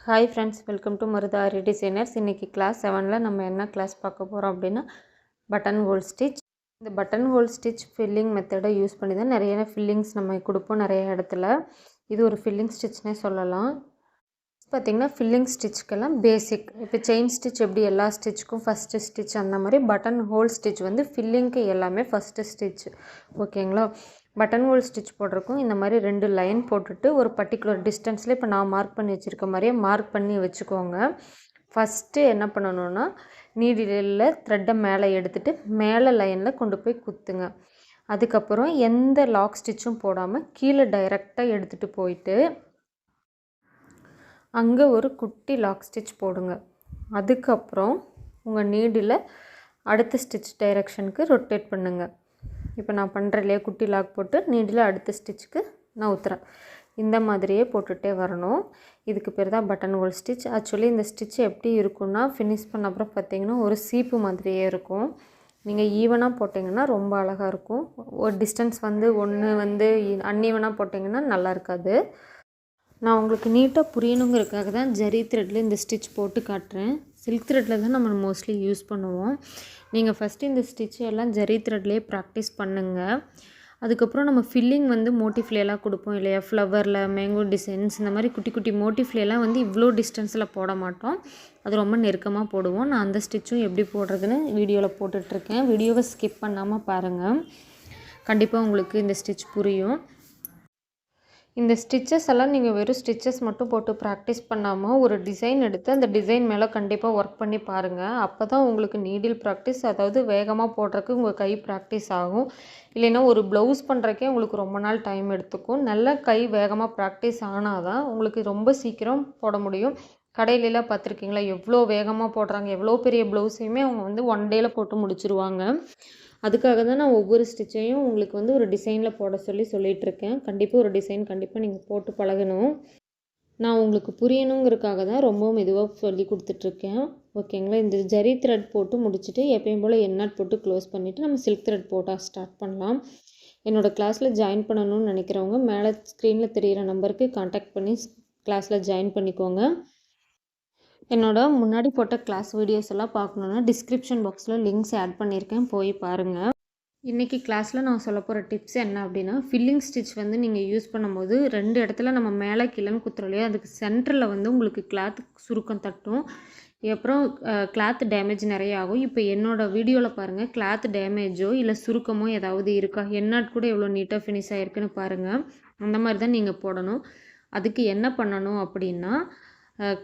Hi friends, welcome to Marudhari designers. இன்றைக்கி class 7ல் நம்ம என்ன கிளாஸ் பார்க்க போகிறோம் அப்படின்னா பட்டன் ஹோல் ஸ்டிச். இந்த பட்டன் ஹோல் ஸ்டிச் ஃபில்லிங் மெத்தடை யூஸ் பண்ணி தான் நிறைய ஃபில்லிங்ஸ் நம்ம கொடுப்போம் நிறைய இடத்துல. இது ஒரு ஃபில்லிங் ஸ்டிச்னே சொல்லலாம். பார்த்திங்கன்னா ஃபில்லிங் ஸ்டிச்சுக்கெல்லாம் பேசிக், இப்போ செயின் ஸ்டிச் எப்படி எல்லா ஸ்டிச்சுக்கும் ஃபஸ்ட்டு ஸ்டிச், அந்த மாதிரி பட்டன் ஹோல் ஸ்டிச் வந்து ஃபில்லிங்க்கு எல்லாமே ஃபஸ்ட்டு ஸ்டிச். ஓகேங்களா? பட்டன் ஹோல் ஸ்டிச் போடுறக்கும் இந்த மாதிரி 2 லைன் போட்டுட்டு ஒரு பர்டிகுலர் டிஸ்டன்ஸில் இப்போ நான் மார்க் பண்ணி வச்சுருக்க மாதிரியே மார்க் பண்ணி வச்சுக்கோங்க. ஃபஸ்ட்டு என்ன பண்ணணுன்னா, நீடிலில் த்ரெட்டை மேலே எடுத்துகிட்டு மேலே லைனில் கொண்டு போய் குத்துங்க. அதுக்கப்புறம் எந்த லாக் ஸ்டிச்சும் போடாமல் கீழே டைரெக்டாக எடுத்துகிட்டு போயிட்டு அங்கே ஒரு குட்டி லாக் ஸ்டிச் போடுங்க. அதுக்கப்புறம் உங்கள் நீடில் அடுத்த ஸ்டிச் டைரெக்ஷனுக்கு ரொட்டேட் பண்ணுங்கள். இப்போ நான் பண்ணுறேன் இல்லையா, குட்டி லாக் போட்டு நீடில் அடுத்த ஸ்டிச்சுக்கு நான் ஊற்றுறேன். இந்த மாதிரியே போட்டுகிட்டே வரணும். இதுக்கு பேர் தான் பட்டன் ஹோல் ஸ்டிச். ஆக்சுவலி இந்த ஸ்டிச் எப்படி இருக்குன்னா, ஃபினிஷ் பண்ண அப்புறம் பார்த்திங்கன்னா ஒரு சீப்பு மாதிரியே இருக்கும். நீங்கள் ஈவனாக போட்டிங்கன்னா ரொம்ப அழகாக இருக்கும். ஒரு டிஸ்டன்ஸ் ஒன்று அன்ஈவனாக போட்டிங்கன்னா நல்லா இருக்காது. நான் உங்களுக்கு நீட்டாக புரியணுங்கிறதுக்காக தான் ஜரி த்ரெட்டில் இந்த ஸ்டிச் போட்டு காட்டுறேன். சில்க் த்ரெட்டில் தான் நம்ம மோஸ்ட்லி யூஸ் பண்ணுவோம். நீங்கள் ஃபஸ்ட்டு இந்த ஸ்டிச் எல்லாம் ஜரி த்ரெட்லேயே ப்ராக்டிஸ் பண்ணுங்கள். அதுக்கப்புறம் நம்ம ஃபில்லிங் மோட்டிஃப்லையெல்லாம் கொடுப்போம் இல்லையா, ஃப்ளவரில் மேங்கோ டிசைன்ஸ், இந்த மாதிரி குட்டி குட்டி மோட்டிஃப்லையெல்லாம் இவ்வளோ டிஸ்டன்ஸில் போட மாட்டோம். அது ரொம்ப நெருக்கமாக போடுவோம். நான் அந்த ஸ்டிச்சும் எப்படி போடுறதுன்னு வீடியோவில் போட்டுட்ருக்கேன். வீடியோவை ஸ்கிப் பண்ணாமல் பாருங்கள். கண்டிப்பாக உங்களுக்கு இந்த ஸ்டிச் புரியும். இந்த ஸ்டிச்சஸ் எல்லாம் நீங்கள் வெறும் ஸ்டிச்சஸ் மட்டும் போட்டு ப்ராக்டிஸ் பண்ணாமல் ஒரு டிசைன் எடுத்து அந்த டிசைன் மேலே கண்டிப்பாக ஒர்க் பண்ணி பாருங்கள். அப்போ தான் உங்களுக்கு நீடில் ப்ராக்டிஸ், அதாவது வேகமாக போடுறதுக்கு உங்கள் கை ப்ராக்டிஸ் ஆகும். இல்லைன்னா ஒரு ப்ளவுஸ் பண்ணுறக்கே உங்களுக்கு ரொம்ப நாள் டைம் எடுத்துக்கும். நல்ல கை வேகமாக ப்ராக்டிஸ் ஆனால் தான் உங்களுக்கு ரொம்ப சீக்கிரம் போட முடியும். கடையிலலாம் பார்த்துருக்கீங்களா, எவ்வளோ வேகமாக போடுறாங்க, எவ்வளோ பெரிய ப்ளவுஸையுமே அவங்க 1 டேயில் போட்டு முடிச்சிருவாங்க. அதுக்காக தான் நான் ஒவ்வொரு ஸ்டிச்சையும் உங்களுக்கு ஒரு டிசைனில் போட சொல்லிகிட்ருக்கேன். கண்டிப்பாக ஒரு டிசைன் கண்டிப்பாக நீங்கள் போட்டு பழகணும். நான் உங்களுக்கு புரியணுங்கிறதுக்காக தான் ரொம்ப மெதுவாக சொல்லி கொடுத்துட்ருக்கேன். ஓகேங்களா? இந்த ஜரி த்ரெட் போட்டு முடிச்சுட்டு எப்பயும் போல் எண்ணாட் போட்டு க்ளோஸ் பண்ணிவிட்டு நம்ம சில்க் த்ரெட் போட்டால் ஸ்டார்ட் பண்ணலாம். என்னோடய கிளாஸில் ஜாயின் பண்ணணும்னு நினைக்கிறவங்க மேலே ஸ்க்ரீனில் தெரிகிற நம்பருக்கு கான்டாக்ட் பண்ணி கிளாஸில் ஜாயின் பண்ணிக்கோங்க. முன்னாடி போட்ட கிளாஸ் வீடியோஸ் எல்லாம் பார்க்கணுன்னா டிஸ்கிரிப்ஷன் பாக்ஸில் லிங்க்ஸ் ஆட் பண்ணியிருக்கேன், போய் பாருங்கள். இன்றைக்கி கிளாஸில் நான் சொல்ல போகிற டிப்ஸ் என்ன அப்படின்னா, ஃபில்லிங் ஸ்டிச் நீங்கள் யூஸ் பண்ணும்போது 2 இடத்துல நம்ம மேலே கீழேன்னு குத்துறோம் இல்லையா, அதுக்கு சென்டரில் உங்களுக்கு கிளாத் சுருக்கம் தட்டும். அப்புறம் கிளாத் டேமேஜ் நிறைய ஆகும். இப்போ என்னோடய வீடியோவில் பாருங்கள், கிளாத் டேமேஜோ இல்லை சுருக்கமோ ஏதாவது இருக்கா, எண்ணாட் கூட எவ்வளோ நீட்டாக ஃபினிஷ் ஆகிருக்குன்னு பாருங்கள். அந்த மாதிரி தான் நீங்கள் போடணும். அதுக்கு என்ன பண்ணணும் அப்படின்னா,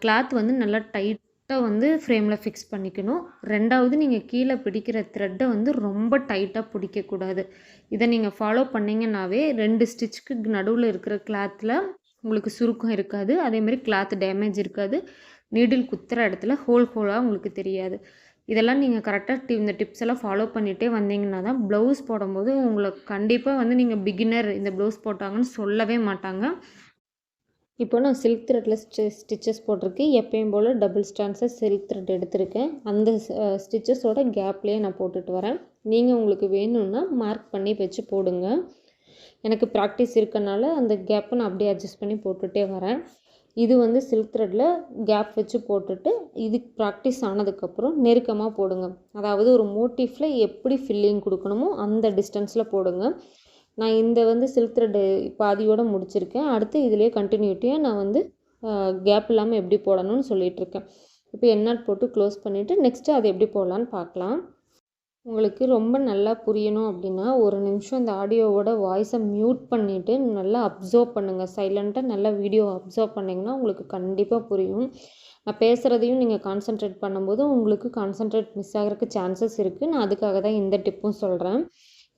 கிளாத் நல்லா டைட்டாக ஃப்ரேமில் ஃபிக்ஸ் பண்ணிக்கணும். 2வது நீங்கள் கீழே பிடிக்கிற த்ரெட்டை ரொம்ப டைட்டாக பிடிக்கக்கூடாது. இதை நீங்கள் ஃபாலோ பண்ணிங்கன்னாவே 2 ஸ்டிச்சுக்கு நடுவில் இருக்கிற கிளாத்தில் உங்களுக்கு சுருக்கம் இருக்காது. அதேமாதிரி கிளாத் டேமேஜ் இருக்காது. நீடில் குத்துற இடத்துல ஹோலாக உங்களுக்கு தெரியாது. இதெல்லாம் நீங்கள் கரெக்டாக இந்த டிப்ஸ் எல்லாம் ஃபாலோ பண்ணிகிட்டே வந்தீங்கன்னா தான் ப்ளவுஸ் போடும்போது உங்களுக்கு கண்டிப்பாக நீங்கள் பிகினர் இந்த ப்ளவுஸ் போட்டாங்கன்னு சொல்லவே மாட்டாங்க. இப்போ நான் சில்க் த்ரெட்டில் ஸ்டிச்சஸ் போட்டிருக்கேன். எப்பயும் போல் டபுள் ஸ்டாண்ட்ஸை சில்க் த்ரெட் எடுத்திருக்கேன். அந்த ஸ்டிச்சஸோட கேப்லேயே நான் போட்டுட்டு வரேன். நீங்கள் உங்களுக்கு வேணும்னா மார்க் பண்ணி வச்சு போடுங்க. எனக்கு ப்ராக்டிஸ் இருக்கனால அந்த கேப்பை நான் அப்படியே அட்ஜஸ்ட் பண்ணி போட்டுகிட்டே வரேன். இது சில்க் த்ரெட்டில் கேப் வச்சு போட்டுட்டு இதுக்கு ப்ராக்டிஸ் ஆனதுக்கப்புறம் நெருக்கமாக போடுங்க. அதாவது ஒரு மோட்டிஃபில் எப்படி ஃபில்லிங் கொடுக்கணுமோ அந்த டிஸ்டன்ஸில் போடுங்க. நான் இந்த சில்க் த்ரெட்டு பாதியோடு முடிச்சிருக்கேன். அடுத்து இதிலே கண்டினியூட்டியாக நான் கேப் இல்லாமல் எப்படி போடணும்னு சொல்லிகிட்ருக்கேன். இப்போ எண்ணாட் போட்டு க்ளோஸ் பண்ணிவிட்டு நெக்ஸ்ட்டு அது எப்படி போடலான்னு பார்க்கலாம். உங்களுக்கு ரொம்ப நல்லா புரியணும் அப்படின்னா ஒரு நிமிஷம் இந்த ஆடியோவோட வாய்ஸை மியூட் பண்ணிவிட்டு நல்லா அப்சர்வ் பண்ணுங்கள். சைலண்ட்டாக நல்லா வீடியோ அப்சர்வ் பண்ணிங்கன்னா உங்களுக்கு கண்டிப்பாக புரியும். நான் பேசுகிறதையும் நீங்கள் கான்சன்ட்ரேட் பண்ணும்போது உங்களுக்கு கான்சன்ட்ரேட் மிஸ் ஆகிறதுக்கு சான்சஸ் இருக்குது. நான் அதுக்காக தான் இந்த டிப்பும் சொல்கிறேன்.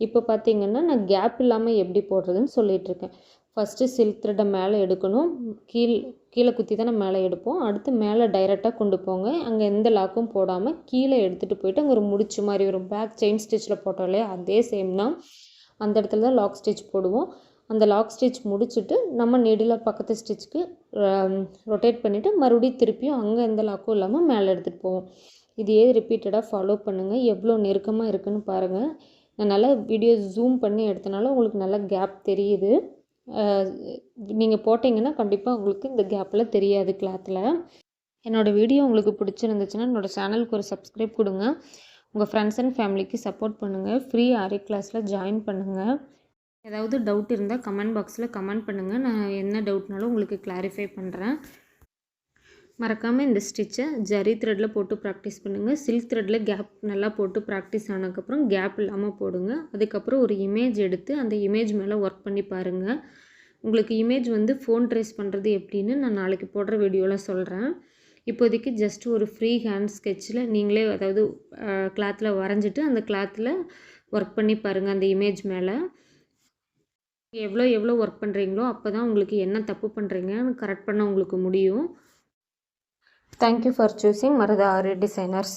இப்போ பார்த்திங்கன்னா நான் கேப் இல்லாமல் எப்படி போடுறதுன்னு சொல்லிகிட்ருக்கேன். ஃபஸ்ட்டு சில்க் த்ரெட்டை மேலே எடுக்கணும். கீழே குத்தி தான் மேலே எடுப்போம். அடுத்து மேலே டைரெக்டாக கொண்டு போங்க. அங்கே எந்த லாக்கும் போடாமல் கீழே எடுத்துகிட்டு போயிட்டு அங்கே ஒரு முடிச்சு மாதிரி ஒரு பேக் செயின் ஸ்டிச்சில் போட்டோம் இல்லையா, அதே சேம் தான். அந்த இடத்துல தான் லாக் ஸ்டிச் போடுவோம். அந்த லாக் ஸ்டிச் முடிச்சுட்டு நம்ம நீடில் பக்கத்து ஸ்டிச்சுக்கு ரொட்டேட் பண்ணிவிட்டு மறுபடியும் திருப்பியும் அங்கே எந்த லாக்கும் இல்லாமல் மேலே எடுத்துகிட்டு போவோம். இதையே ரிப்பீட்டடாக ஃபாலோ பண்ணுங்கள். எவ்வளோ நெருக்கமாக இருக்குதுன்னு பாருங்கள். நான் நல்லா வீடியோ ஜூம் பண்ணி எடுத்தனால உங்களுக்கு நல்லா கேப் தெரியுது. நீங்கள் போட்டிங்கன்னா கண்டிப்பாக உங்களுக்கு இந்த கேப்பில் தெரியாது கிளாத்தில். என்னோடய வீடியோ உங்களுக்கு பிடிச்சிருந்துச்சுன்னா என்னோடய சேனலுக்கு ஒரு சப்ஸ்கிரைப் கொடுங்க. உங்கள் ஃப்ரெண்ட்ஸ் அண்ட் ஃபேமிலிக்கு சப்போர்ட் பண்ணுங்கள். ஃப்ரீ ஆரி கிளாஸில் ஜாயின் பண்ணுங்கள். ஏதாவது டவுட் இருந்தால் கமெண்ட் பாக்ஸில் கமெண்ட் பண்ணுங்கள். நான் என்ன டவுட்னாலும் உங்களுக்கு கிளாரிஃபை பண்ணுறேன். மறக்காமல் இந்த ஸ்டிச்சை ஜரி த்ரெட்டில் போட்டு ப்ராக்டிஸ் பண்ணுங்கள். சில்க் த்ரெட்டில் கேப் நல்லா போட்டு ப்ராக்டிஸ் ஆனதுக்கப்புறம் கேப் இல்லாமல் போடுங்க. அதுக்கப்புறம் ஒரு இமேஜ் எடுத்து அந்த இமேஜ் மேலே ஒர்க் பண்ணி பாருங்கள். உங்களுக்கு இமேஜ் வந்து ஃபோன் ட்ரேஸ் பண்ணுறது எப்படின்னு நான் நாளைக்கு போடுற வீடியோவில் சொல்கிறேன். இப்போதைக்கு ஜஸ்ட் ஒரு ஃப்ரீ ஹேண்ட் ஸ்கெட்சில் நீங்களே அதாவது கிளாத்தில் வரைஞ்சிட்டு அந்த கிளாத்தில் ஒர்க் பண்ணி பாருங்கள். அந்த இமேஜ் மேலே எவ்வளோ ஒர்க் பண்ணுறீங்களோ அப்போ தான் உங்களுக்கு என்ன தப்பு பண்ணுறீங்கன்னு கரெக்ட் பண்ண உங்களுக்கு முடியும். Thank you for choosing Maruda Ari Designers.